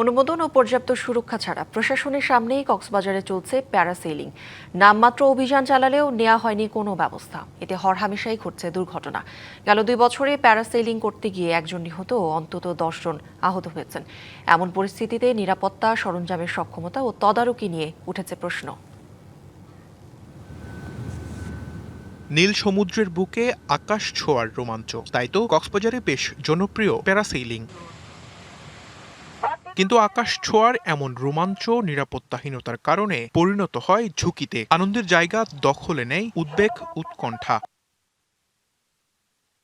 অনুমোদন ও পর্যাপ্ত সুরক্ষা ছাড়া প্রশাসনের সামনেই কক্সবাজারে চলছে প্যারাসেইলিং। নামমাত্র অভিযান চালালেও নেওয়া হয়নি কোনো ব্যবস্থা। এতে হরহামেশাই ঘটছে দুর্ঘটনা। গেল 2 বছরে প্যারাসেইলিং করতে গিয়ে একজন নিহত ও অন্তত 10 জন আহত হয়েছেন। এমন পরিস্থিতিতে নিরাপত্তা, সরঞ্জামের সক্ষমতা ও তদারকি নিয়ে উঠেছে প্রশ্ন। নীল সমুদ্রের বুকে আকাশ ছোঁয়ার রোমাঞ্চ, তাই তো কক্সবাজারে বেশ জনপ্রিয় প্যারাসেইলিং। কিন্তু আকাশ ছোঁয়ার এমন রোমাঞ্চ নিরাপত্তাহীনতার কারণে পরিণত হয় ঝুঁকিতে। আনন্দের জায়গা দখলে নেয় উদ্বেগ, উৎকণ্ঠা।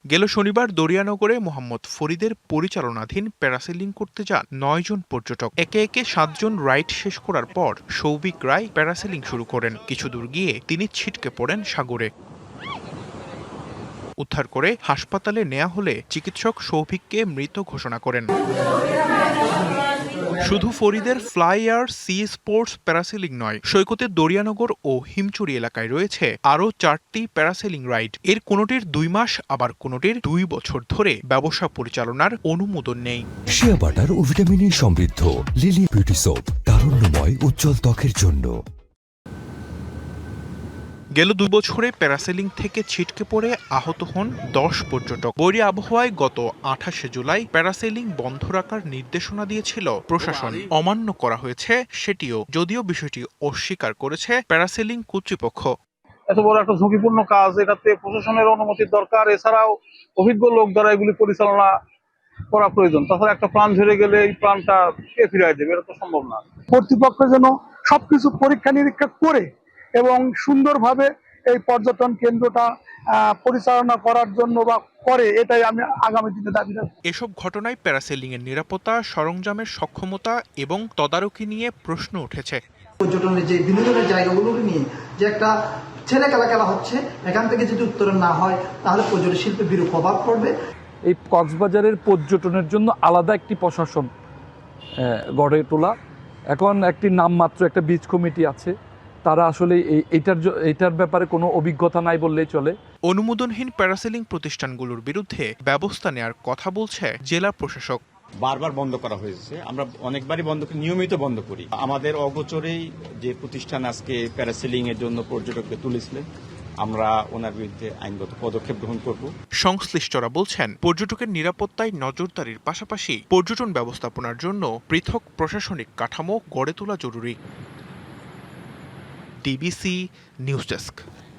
গেল শনিবার দরিয়ানগরে মোহাম্মদ ফরিদের পরিচালনাধীন প্যারাসেলিং করতে যান 9 জন পর্যটক। একে একে 7 জন রাইড শেষ করার পর সৌভিক রায় প্যারাসেলিং শুরু করেন। কিছু দূর গিয়ে তিনি ছিটকে পড়েন সাগরে। উদ্ধার করে হাসপাতালে নেওয়া হলে চিকিৎসক সৌভিককে মৃত ঘোষণা করেন। শুধু ফরিদের fly air sea sports parasailing নয়, সৈকতের দরিয়ানগর ও হিমচুরি এলাকায় রয়েছে আরও 4টি প্যারাসেলিং রাইড। এর কোনোটির 2 মাস, আবার কোনোটির 2 বছর ধরে ব্যবসা পরিচালনার অনুমোদন নেই। শিয়া বাটার ও ভিটামিনে সমৃদ্ধ লিলি বিউটি সোপ, তারুণ্যময় উজ্জ্বল ত্বকের জন্য। গেল 2 বছরে প্যারাসেলিং থেকে ছিটকে পড়ে আহত হন 10 পর্যটক। বৈরী আবহাওয়ায় গত 28 জুলাই প্যারাসেলিং বন্ধ রাখার নির্দেশনা দিয়েছিল প্রশাসন। অমান্য করা হয়েছে সেটিও, যদিও বিষয়টি অস্বীকার করেছে প্যারাসেলিং কর্তৃপক্ষ। এত বড় একটা ঝুঁকিপূর্ণ কাজ, এটাতে প্রশাসনের অনুমতির দরকার। এছাড়াও অভিজ্ঞ লোক দ্বারা এগুলি পরিচালনা করা প্রয়োজন। তাছাড়া একটা প্রাণ ঝরে গেলে এই প্রাণটা কে ফিরিয়ে দেবে? এটা তো সম্ভব না। কর্তৃপক্ষ যেন সবকিছু পরীক্ষা নিরীক্ষা করে এবং সুন্দরভাবে এই পর্যটন কেন্দ্রটা পরিচালনা করার জন্য বা করে, এটাই আমি আগামী দিনে দাবি রাখব। এসব ঘটনায় প্যারাসেলিং এর নিরাপত্তা, সরঞ্জামের সক্ষমতা এবং তদারকি নিয়ে প্রশ্ন উঠেছে। পর্যটনের যে বিনোদনের জায়গাগুলোকে নিয়ে যে একটা ছেলে খেলা হচ্ছে, এখান থেকে যদি উত্তরণ না হয় তাহলে পর্যটন শিল্পে বিরূপ প্রভাব পড়বে। এই কক্সবাজারের পর্যটনের জন্য আলাদা একটি প্রশাসন গড়ে তোলা। এখন একটি নামমাত্র একটা বিচ কমিটি আছে, তারা আসলে এইটার ব্যাপারে কোনো অভিজ্ঞতা নাই বললেই চলে। অনুমোদনহীন প্যারাসেলিং প্রতিষ্ঠানগুলোর বিরুদ্ধে ব্যবস্থা নেওয়ার কথা বলছে জেলা প্রশাসক। বারবার বন্ধ করা হয়েছে, আমরা অনেকবারই বন্ধ করি, নিয়মিত বন্ধ করি। আমাদের অগোচরেই যে প্রতিষ্ঠান আজকে প্যারাসেলিং এর জন্য পর্যটককে তুলেছিলেন, আমরা ওনার বিরুদ্ধে আইনগত পদক্ষেপ গ্রহণ করব। সংশ্লিষ্টরা বলছেন, পর্যটকের নিরাপত্তায় নজরদারির পাশাপাশি পর্যটন ব্যবস্থাপনার জন্য পৃথক প্রশাসনিক কাঠামো গড়ে তোলা জরুরি। DBC news desk.